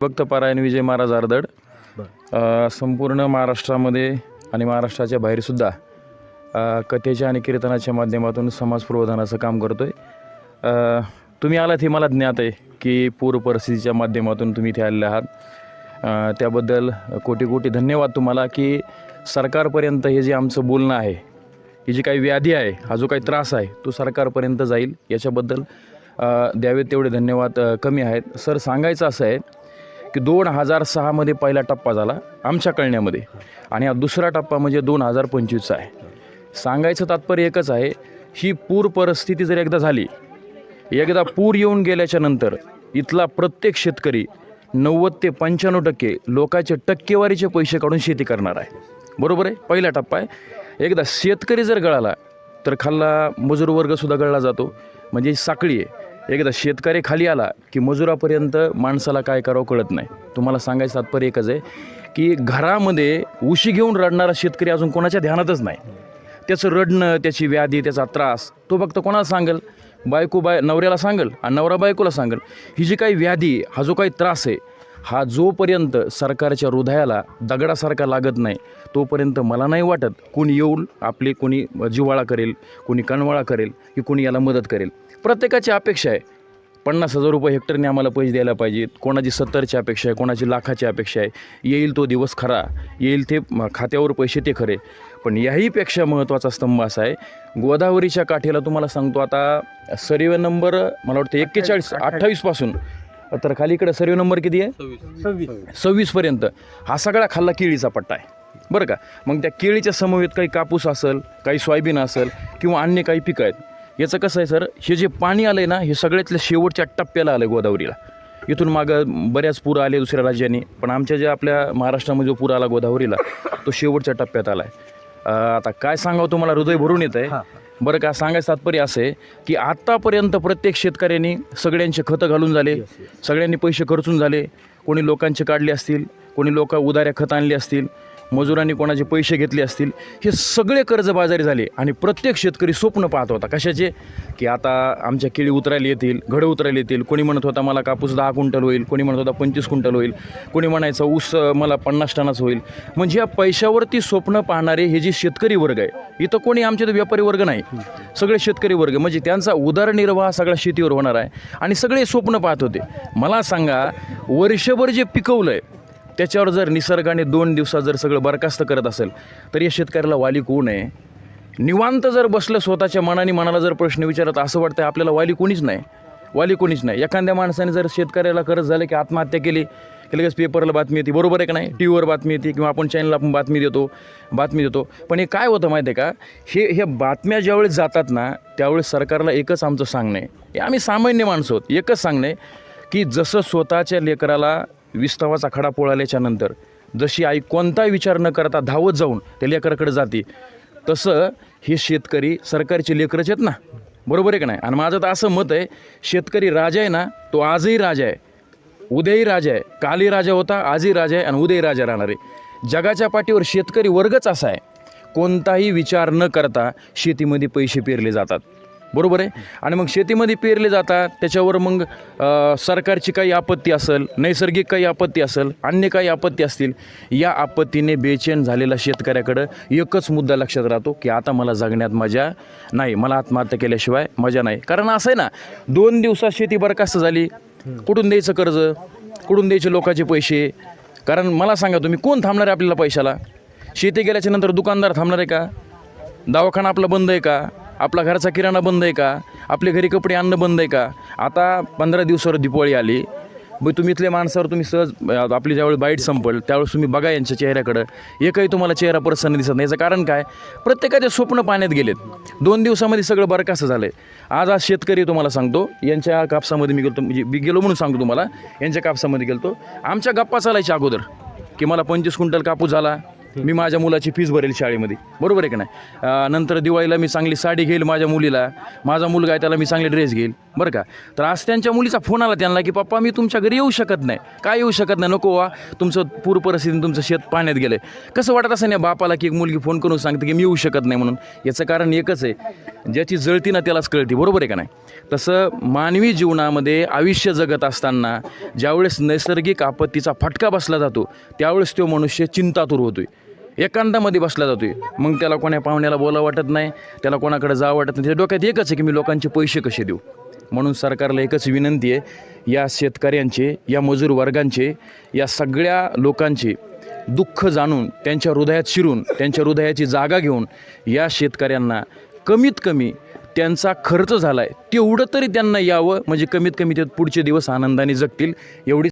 भक्त पारायण विजय महाराज आर्दड संपूर्ण महाराष्ट्रामध्ये आणि महाराष्ट्राच्या बाहेरसुद्धा कथेच्या आणि कीर्तनाच्या माध्यमातून समाज प्रबोधनाचं काम करतो आहे. तुम्ही आलात हे मला ज्ञात आहे की पूर परिस्थितीच्या माध्यमातून तुम्ही इथे आलेले आहात. त्याबद्दल कोटी कोटी धन्यवाद तुम्हाला की सरकारपर्यंत हे जे आमचं बोलणं आहे, ही जी काही व्याधी आहे, हा जो काही त्रास आहे तो सरकारपर्यंत जाईल, याच्याबद्दल द्यावे तेवढे धन्यवाद कमी आहेत. सर, सांगायचं असं आहे की 2006मध्ये पहिला टप्पा झाला आमच्या कळण्यामध्ये आणि हा दुसरा टप्पा म्हणजे 2025चा आहे. सांगायचं तात्पर्य एकच आहे, ही पूर परिस्थिती जर एकदा झाली, एकदा पूर येऊन गेल्याच्या नंतर इथला प्रत्येक शेतकरी 90 ते 95% लोकांचे टक्केवारीचे पैसे काढून शेती करणार आहे. बरोबर आहे, पहिला टप्पा आहे. एकदा शेतकरी जर गळाला तर खाल्ला मजूर वर्गसुद्धा गळला जातो, म्हणजे साखळी आहे. एकदा शेतकरी खाली आला की मजुरापर्यंत माणसाला काय करावं कळत नाही. तुम्हाला सांगायचं तात्पर्य एकच आहे की घरामध्ये उशी घेऊन रडणारा शेतकरी अजून कोणाच्या ध्यानातच नाही. त्याचं रडणं, त्याची व्याधी, त्याचा त्रास तो फक्त कोणाला सांगेल? नवऱ्याला सांगेल आणि नवरा बायकोला सांगेल. ही जी काही व्याधी, हा जो काही त्रास आहे, हा जोपर्यंत सरकारच्या हृदयाला दगडासारखा लागत नाही तोपर्यंत मला नाही वाटत कोणी येऊन आपले कोणी जिव्हाळा करेल, कोणी कणवाळा करेल की कोणी याला मदत करेल. प्रत्येकाची अपेक्षा आहे 50,000 रुपये हेक्टरने आम्हाला पैसे द्यायला पाहिजेत, कोणाची 70ची अपेक्षा आहे, कोणाची लाखाची अपेक्षा आहे. येईल तो दिवस खरा, येईल ते खात्यावर पैसे ते खरे. पण याहीपेक्षा महत्त्वाचा स्तंभ असा आहे, गोदावरीच्या काठीला तुम्हाला सांगतो, आता सर्वे नंबर मला वाटतं 41-28 तर खाली इकडे सर्वे नंबर किती आहे? 26पर्यंत हा सगळा खाल्ला केळीचा पट्टा आहे, बरं का. मग त्या केळीच्या समवेत काही कापूस असेल, काही सोयाबीन असेल किंवा अन्य काही पिकं आहेत. याचं कसं आहे सर, हे जे पाणी आलं आहे ना, हे सगळ्यातल्या शेवटच्या टप्प्याला आलं आहे गोदावरीला. इथून मागं बऱ्याच पूर आले दुसऱ्या राज्यांनी, पण आमच्या ज्या आपल्या महाराष्ट्रामध्ये जो पूर आला गोदावरीला तो शेवटच्या टप्प्यात आला आहे. आता काय सांगावं, तुम्हाला हृदय भरून येत आहे, बरं का. सांगायचं तात्पर्य असं आहे की आत्तापर्यंत प्रत्येक शेतकऱ्यांनी सगळ्यांचे खतं घालून झाले, सगळ्यांनी पैसे खर्चून झाले. कोणी लोकांचे काढले असतील, कोणी लोक उधाऱ्या खत आणले असतील, मजुरांनी कोणाचे पैसे घेतले असतील. हे सगळे कर्जबाजारी झाले आणि प्रत्येक शेतकरी स्वप्न पाहत होता कशाचे, की आता आमच्या केळी उतरायला येतील, घडं उतरायला येतील. कोणी म्हणत होता मला कापूस 10 क्विंटल होईल, कोणी म्हणत होता 25 क्विंटल होईल, कोणी म्हणायचं ऊस मला 50 टनाच होईल. म्हणजे या पैशावरती स्वप्न पाहणारे हे जे शेतकरी वर्ग आहे, इथं कोणी आमच्या व्यापारी वर्ग नाही, सगळे शेतकरी वर्ग. म्हणजे त्यांचा उदरनिर्वाह सगळा शेतीवर होणार आहे आणि सगळे स्वप्न पाहत होते. मला सांगा, वर्षभर जे पिकवलं आहे त्याच्यावर जर निसर्गाने 2 दिवसात जर सगळं बरखास्त करत असेल तर या शेतकऱ्याला वाली कोण आहे? निवांत जर बसलं स्वतःच्या मनाला जर प्रश्न विचारत, असं वाटतं आपल्याला वाली कोणीच नाही. एखाद्या माणसाने जर शेतकऱ्याला कर्ज झालं की आत्महत्या केली की लगेच पेपरला बातमी येते, बरोबर आहे का नाही? टी व्हीवर बातमी येते किंवा आपण चॅनलला आपण बातमी देतो. पण हे काय होतं माहिती आहे का, हे बातम्या ज्यावेळेस जातात ना, त्यावेळेस सरकारला एकच आमचं सांगणं आहे, आम्ही सामान्य माणसं आहोत, एकच सांगणं आहे की जसं स्वतःच्या लेकराला विस्तवाचा खडा पोळाल्याच्या नंतर जशी आई कोणताही विचार न करता धावत जाऊन त्या लेकराकडे जाते, तसं हे शेतकरी सरकारचे लेकरच आहेत ना, बरोबर आहे का नाही? आणि माझं तर असं मत आहे, शेतकरी राजा आहे ना, तो आजही राजा आहे, उद्याही राजा आहे. कालही राजा होता, आजही राजा आहे आणि उद्याही राजा राहणार आहे. जगाच्या पाठीवर शेतकरी वर्गच असा आहे, कोणताही विचार न करता शेतीमध्ये पैसे पेरले जातात, बरोबर आहे. आणि मग शेतीमध्ये पेरले जातात, त्याच्यावर मग सरकारची काही आपत्ती असेल, नैसर्गिक काही आपत्ती असेल, अन्य काही आपत्ती असतील, या आपत्तीने बेचैन झालेला शेतकऱ्याकडं एकच मुद्दा लक्षात राहतो की आता मला जगण्यात मजा नाही, मला आत्महत्या केल्याशिवाय मजा नाही. कारण असं आहे ना, 2 दिवसात शेती बरखास्त झाली, कुठून द्यायचं कर्ज, कुठून द्यायचे लोकांचे पैसे? कारण मला सांगा, तुम्ही कोण थांबणार आहे आपल्याला पैशाला? शेती गेल्याच्या नंतर दुकानदार थांबणार आहे का? दवाखाना आपला बंद आहे का? आपला घरचा किराणा बंद आहे का? आपले घरी कपडे आणणं बंद आहे का? आता 15 दिवसावर दिवाळी आली, मग तुम्ही इथल्या माणसावर तुम्ही सहज आपली ज्यावेळी बाईट संपल त्यावेळेस तुम्ही बघा यांच्या चेहऱ्याकडं, एकही तुम्हाला चेहरा प्रसन्न दिसत नाही. याचं कारण काय? प्रत्येकाचे स्वप्न पाण्यात गेलेत. 2 दिवसामध्ये सगळं बरखास्त झालं आहे. आज शेतकरी तुम्हाला सांगतो, यांच्या कापसामध्ये मी गेलो, म्हणजे गेलो म्हणून सांगतो तुम्हाला, यांच्या कापसामध्ये गेलो. आमच्या गप्पा चालायच्या अगोदर की मला 25 क्विंटल कापूस झाला, मी माझ्या मुलाची फीस भरेल शाळेमध्ये, बरोबर आहे का नाही? नंतर दिवाळीला मी चांगली साडी घेईल माझ्या मुलीला, माझा मुलगा आहे त्याला मी चांगले ड्रेस घेईल. बरं का. तर आज त्यांच्या मुलीचा फोन आला त्यांना की पप्पा मी तुमच्या घरी येऊ शकत नाही. काय येऊ शकत नाही, नको वा तुमचं पूर परिस्थितीने तुमचं शेत पाण्यात गेलं आहे. कसं वाटत असं नाही बापाला की एक मुलगी फोन करून सांगते की मी येऊ शकत नाही म्हणून. याचं कारण एकच आहे, ज्याची जळती ना त्यालाच कळती, बरोबर आहे का नाही. तसं मानवी जीवनामध्ये आयुष्य जगत असताना ज्यावेळेस नैसर्गिक आपत्तीचा फटका बसला जातो त्यावेळेस तो मनुष्य चिंतातूर होतोय, एकांतामध्ये बसला जातोय. मग त्याला कोण्या पाहुण्याला बोला वाटत नाही, त्याला कोणाकडे जावं वाटत नाही. त्याच्या डोक्यात एकच आहे की मी लोकांचे पैसे कसे देऊ. म्हणून सरकारला एकच विनंती आहे, या शेतकऱ्यांचे, या मजूर वर्गांचे, या सगळ्या लोकांचे दुःख जाणून, त्यांच्या हृदयात शिरून, त्यांच्या हृदयाची जागा घेऊन या शेतकऱ्यांना कमीत कमी त्यांचा खर्च झाला आहे तेवढं तरी त्यांना यावं, म्हणजे कमीत कमी ते पुढचे दिवस आनंदाने जगतील एवढी